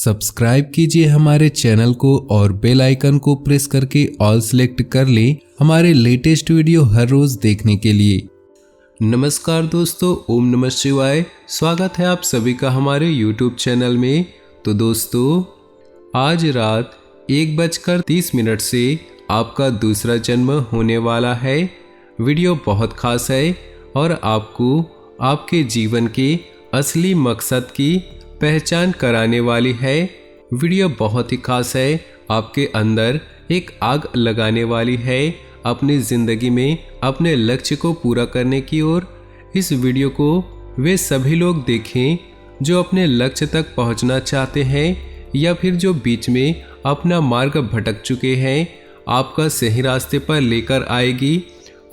Subscribe कीजिए हमारे channel को और बेल आइकन को प्रेस करके ऑल सेलेक्ट कर लें हमारे लेटेस्ट वीडियो हर रोज देखने के लिए। नमस्कार दोस्तों, ओम नमः शिवाय। स्वागत है आप सभी का हमारे यूट्यूब चैनल में। तो दोस्तों, आज रात 1:30 से आपका दूसरा जन्म होने वाला है। वीडियो बहुत खास है और आपको आपके जीवन के असली मकसद की पहचान कराने वाली है। वीडियो बहुत ही खास है, आपके अंदर एक आग लगाने वाली है अपनी ज़िंदगी में अपने लक्ष्य को पूरा करने की ओर। इस वीडियो को वे सभी लोग देखें जो अपने लक्ष्य तक पहुंचना चाहते हैं या फिर जो बीच में अपना मार्ग भटक चुके हैं, आपका सही रास्ते पर लेकर आएगी।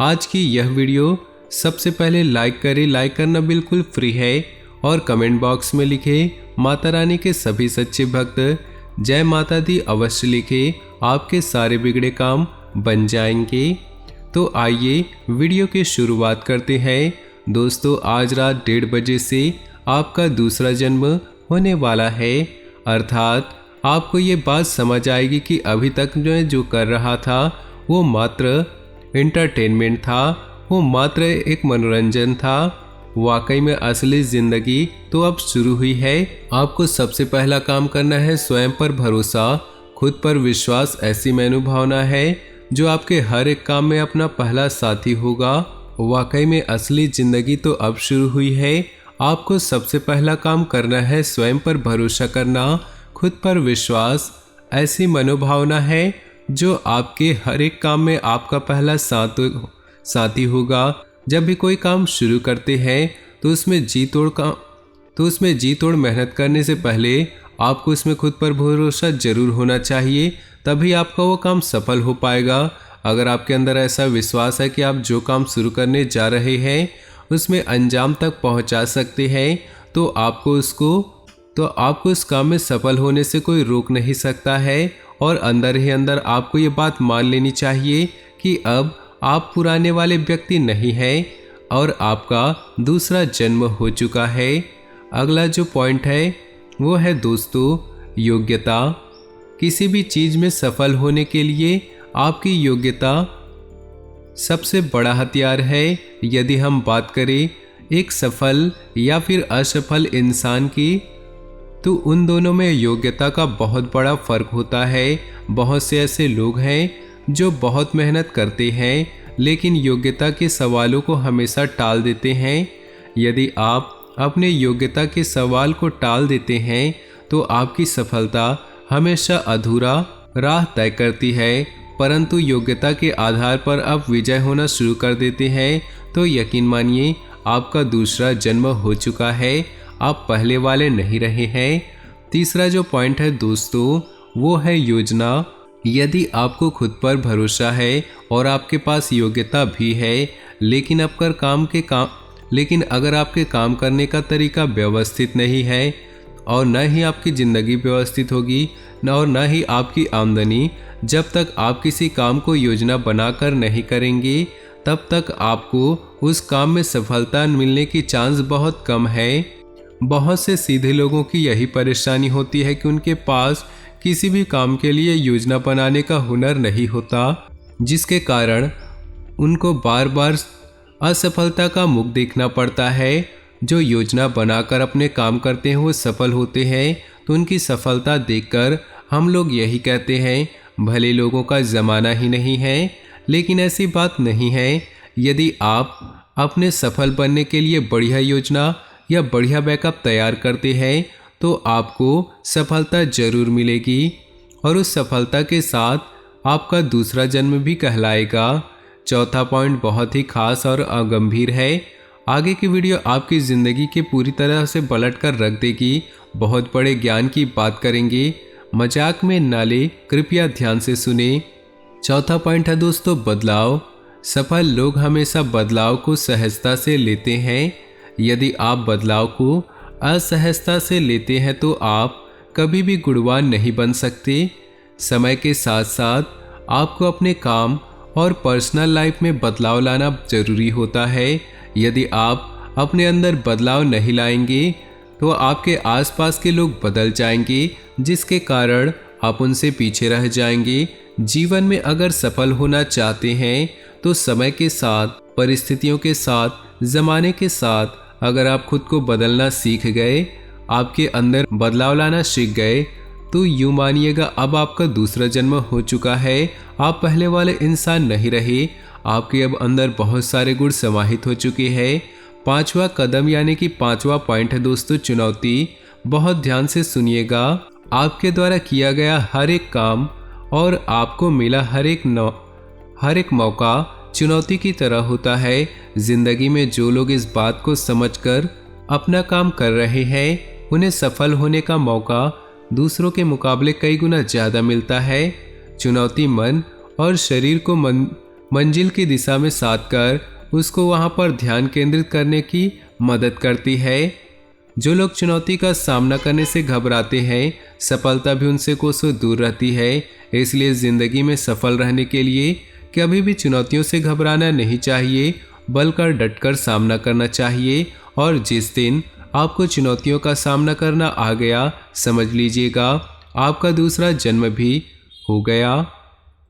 आज की यह वीडियो सबसे पहले लाइक करें। लाइक करना बिल्कुल फ्री है और कमेंट बॉक्स में लिखे माता रानी के सभी सच्चे भक्त जय माता दी अवश्य लिखे, आपके सारे बिगड़े काम बन जाएंगे। तो आइए वीडियो की शुरुआत करते हैं। दोस्तों, आज रात 1:30 बजे से आपका दूसरा जन्म होने वाला है। अर्थात आपको ये बात समझ आएगी कि अभी तक मैं जो कर रहा था वो मात्र एंटरटेनमेंट था, वो मात्र एक मनोरंजन था। वाकई में असली जिंदगी तो अब शुरू हुई है। आपको सबसे पहला काम करना है स्वयं पर भरोसा, खुद पर विश्वास। ऐसी मनोभावना है जो आपके हर एक काम में अपना पहला साथी होगा। वाकई में असली जिंदगी तो अब शुरू हुई है। आपको सबसे पहला काम करना है स्वयं पर भरोसा करना, खुद पर विश्वास। ऐसी मनोभावना है जो आपके हर एक काम में आपका पहला साथी होगा। जब भी कोई काम शुरू करते हैं तो उसमें जी तोड़ मेहनत करने से पहले आपको इसमें खुद पर भरोसा जरूर होना चाहिए, तभी आपका वो काम सफल हो पाएगा। अगर आपके अंदर ऐसा विश्वास है कि आप जो काम शुरू करने जा रहे हैं उसमें अंजाम तक पहुंचा सकते हैं, तो आपको उस काम में सफल होने से कोई रोक नहीं सकता है। और अंदर ही अंदर आपको ये बात मान लेनी चाहिए कि अब आप पुराने वाले व्यक्ति नहीं हैं और आपका दूसरा जन्म हो चुका है। अगला जो पॉइंट है वो है दोस्तों योग्यता। किसी भी चीज़ में सफल होने के लिए आपकी योग्यता सबसे बड़ा हथियार है। यदि हम बात करें एक सफल या फिर असफल इंसान की, तो उन दोनों में योग्यता का बहुत बड़ा फर्क होता है। बहुत से ऐसे लोग हैं जो बहुत मेहनत करते हैं लेकिन योग्यता के सवालों को हमेशा टाल देते हैं। यदि आप अपने योग्यता के सवाल को टाल देते हैं तो आपकी सफलता हमेशा अधूरा राह तय करती है। परंतु योग्यता के आधार पर आप विजय होना शुरू कर देते हैं तो यकीन मानिए आपका दूसरा जन्म हो चुका है, आप पहले वाले नहीं रहे हैं। तीसरा जो पॉइंट है दोस्तों वो है योजना। यदि आपको खुद पर भरोसा है और आपके पास योग्यता भी है लेकिन अगर आपके काम करने का तरीका व्यवस्थित नहीं है और न ही आपकी ज़िंदगी व्यवस्थित होगी और न ही आपकी आमदनी, जब तक आप किसी काम को योजना बनाकर नहीं करेंगे तब तक आपको उस काम में सफलता मिलने की चांस बहुत कम है। बहुत से सीधे लोगों की यही परेशानी होती है कि उनके पास किसी भी काम के लिए योजना बनाने का हुनर नहीं होता, जिसके कारण उनको बार बार असफलता का मुख देखना पड़ता है। जो योजना बनाकर अपने काम करते हैं वो सफल होते हैं, तो उनकी सफलता देखकर हम लोग यही कहते हैं भले लोगों का ज़माना ही नहीं है। लेकिन ऐसी बात नहीं है। यदि आप अपने सफल बनने के लिए बढ़िया योजना या बढ़िया बैकअप तैयार करते हैं तो आपको सफलता जरूर मिलेगी और उस सफलता के साथ आपका दूसरा जन्म भी कहलाएगा। चौथा पॉइंट बहुत ही खास और गंभीर है। आगे की वीडियो आपकी ज़िंदगी के पूरी तरह से पलट कर रख देगी। बहुत बड़े ज्ञान की बात करेंगे, मजाक में ना ले, कृपया ध्यान से सुने। चौथा पॉइंट है दोस्तों बदलाव। सफल लोग हमेशा बदलाव को सहजता से लेते हैं। यदि आप बदलाव को असहजता से लेते हैं तो आप कभी भी गुणवान नहीं बन सकते। समय के साथ साथ आपको अपने काम और पर्सनल लाइफ में बदलाव लाना जरूरी होता है। यदि आप अपने अंदर बदलाव नहीं लाएंगे तो आपके आसपास के लोग बदल जाएंगे, जिसके कारण आप उनसे पीछे रह जाएंगे। जीवन में अगर सफल होना चाहते हैं तो समय के साथ, परिस्थितियों के साथ, ज़माने के साथ अगर आप खुद को बदलना सीख गए, आपके अंदर बदलाव लाना सीख गए, तो यूँ मानिएगा अब आपका दूसरा जन्म हो चुका है। आप पहले वाले इंसान नहीं रहे, आपके अब अंदर बहुत सारे गुण समाहित हो चुके हैं। 5वां कदम यानी कि 5वां पॉइंट है दोस्तों, चुनौती। बहुत ध्यान से सुनिएगा। आपके द्वारा किया गया हर एक काम और आपको मिला हर एक मौका चुनौती की तरह होता है। जिंदगी में जो लोग इस बात को समझकर अपना काम कर रहे हैं, उन्हें सफल होने का मौका दूसरों के मुकाबले कई गुना ज़्यादा मिलता है। चुनौती मन और शरीर को मंजिल की दिशा में साध कर उसको वहाँ पर ध्यान केंद्रित करने की मदद करती है। जो लोग चुनौती का सामना करने से घबराते हैं, सफलता भी उनसे कोसों दूर रहती है। इसलिए ज़िंदगी में सफल रहने के लिए कभी भी चुनौतियों से घबराना नहीं चाहिए, बल्कि डटकर सामना करना चाहिए। और जिस दिन आपको चुनौतियों का सामना करना आ गया, समझ लीजिएगा आपका दूसरा जन्म भी हो गया।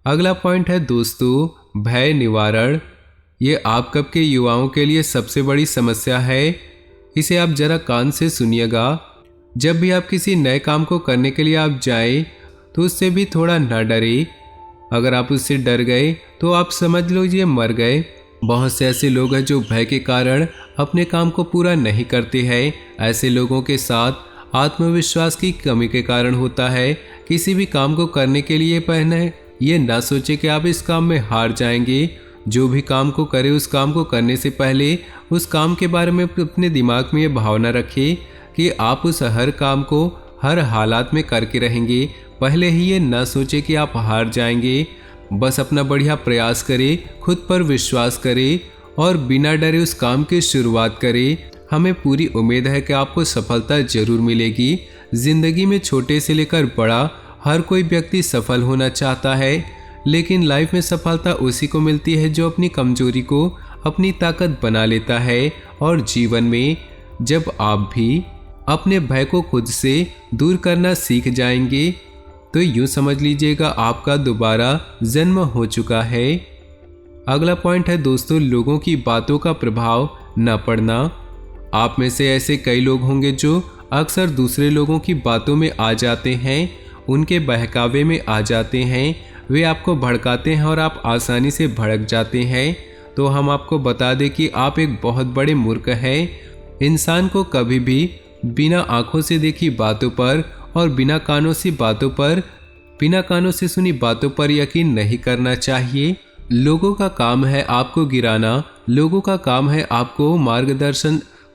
अगला पॉइंट है दोस्तों, भय निवारण। ये आप कब के युवाओं के लिए सबसे बड़ी समस्या है। इसे आप जरा कान से सुनिएगा। जब भी आप किसी नए काम को करने के लिए आप जाएं, तो उससे भी थोड़ा ना डरे। अगर आप उससे डर गए तो आप समझ लीजिए मर गए। बहुत से ऐसे लोग हैं जो भय के कारण अपने काम को पूरा नहीं करते हैं। ऐसे लोगों के साथ आत्मविश्वास की कमी के कारण होता है। किसी भी काम को करने के लिए पहले ये ना सोचे कि आप इस काम में हार जाएंगे। जो भी काम को करे, उस काम को करने से पहले उस काम के बारे में अपने दिमाग में ये भावना रखें कि आप उस हर काम को हर हालात में करके रहेंगे। पहले ही ये ना सोचे कि आप हार जाएंगे। बस अपना बढ़िया प्रयास करें, खुद पर विश्वास करें और बिना डरे उस काम की शुरुआत करें। हमें पूरी उम्मीद है कि आपको सफलता जरूर मिलेगी। जिंदगी में छोटे से लेकर बड़ा हर कोई व्यक्ति सफल होना चाहता है, लेकिन लाइफ में सफलता उसी को मिलती है जो अपनी कमजोरी को अपनी ताकत बना लेता है। और जीवन में जब आप भी अपने भय को खुद से दूर करना सीख जाएंगे, तो यूँ समझ लीजिएगा आपका दोबारा जन्म हो चुका है। अगला पॉइंट है दोस्तों, लोगों की बातों का प्रभाव न पड़ना। आप में से ऐसे कई लोग होंगे जो अक्सर दूसरे लोगों की बातों में आ जाते हैं, उनके बहकावे में आ जाते हैं। वे आपको भड़काते हैं और आप आसानी से भड़क जाते हैं। तो हम आपको बता दें कि आप एक बहुत बड़े मूर्ख हैं। इंसान को कभी भी बिना आंखों से देखी बातों पर और बिना कानों से सुनी बातों पर यकीन नहीं करना चाहिए। लोगों का काम है आपको गिराना, लोगों का काम है आपको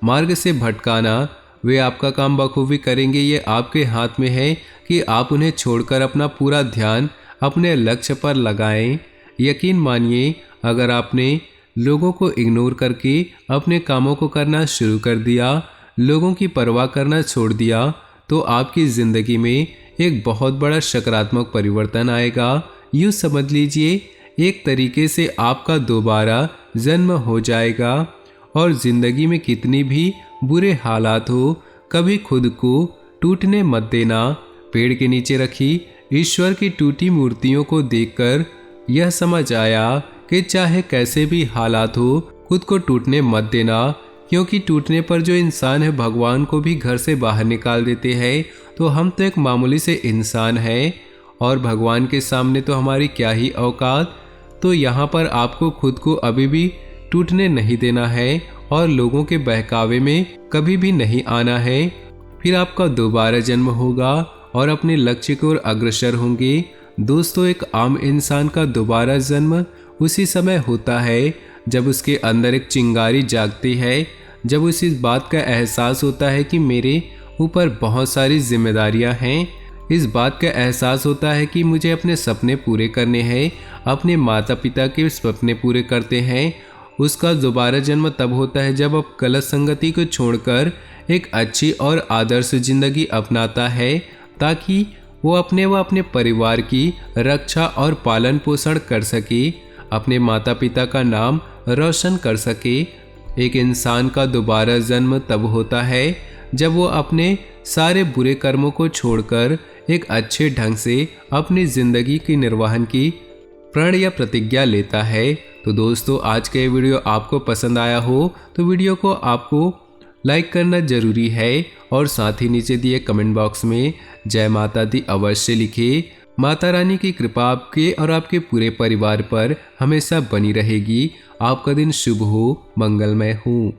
मार्ग से भटकाना। वे आपका काम बखूबी करेंगे, ये आपके हाथ में है कि आप उन्हें छोड़कर अपना पूरा ध्यान अपने लक्ष्य पर लगाएं। यकीन मानिए, अगर आपने लोगों को इग्नोर करके अपने कामों को करना शुरू कर दिया, लोगों की परवाह करना छोड़ दिया, तो आपकी ज़िंदगी में एक बहुत बड़ा सकारात्मक परिवर्तन आएगा। यूँ समझ लीजिए एक तरीके से आपका दोबारा जन्म हो जाएगा। और ज़िंदगी में कितनी भी बुरे हालात हो, कभी खुद को टूटने मत देना। पेड़ के नीचे रखी ईश्वर की टूटी मूर्तियों को देखकर यह समझ आया कि चाहे कैसे भी हालात हो, खुद को टूटने मत देना, क्योंकि टूटने पर जो इंसान है भगवान को भी घर से बाहर निकाल देते हैं। तो हम तो एक मामूली से इंसान हैं और भगवान के सामने तो हमारी क्या ही औकात। तो यहाँ पर आपको खुद को अभी भी टूटने नहीं देना है और लोगों के बहकावे में कभी भी नहीं आना है। फिर आपका दोबारा जन्म होगा और अपने लक्ष्य की ओर अग्रसर होंगे। दोस्तों, एक आम इंसान का दोबारा जन्म उसी समय होता है जब उसके अंदर एक चिंगारी जागती है, जब उसे इस बात का एहसास होता है कि मेरे ऊपर बहुत सारी जिम्मेदारियां हैं। इस बात का एहसास होता है कि मुझे अपने सपने पूरे करने हैं, अपने माता पिता के सपने पूरे करते हैं। उसका दोबारा जन्म तब होता है जब अब गलत संगति को छोड़कर एक अच्छी और आदर्श जिंदगी अपनाता है, ताकि वो अपने परिवार की रक्षा और पालन पोषण कर सके, अपने माता पिता का नाम रोशन कर सके। एक इंसान का दोबारा जन्म तब होता है जब वो अपने सारे बुरे कर्मों को छोड़कर एक अच्छे ढंग से अपनी जिंदगी की निर्वहन की प्रण या प्रतिज्ञा लेता है। तो दोस्तों, आज का ये वीडियो आपको पसंद आया हो तो वीडियो को आपको लाइक करना जरूरी है और साथ ही नीचे दिए कमेंट बॉक्स में जय माता दी अवश्य लिखिए। माता रानी की कृपा आपके और आपके पूरे परिवार पर हमेशा बनी रहेगी। आपका दिन शुभ हो, मंगलमय हो।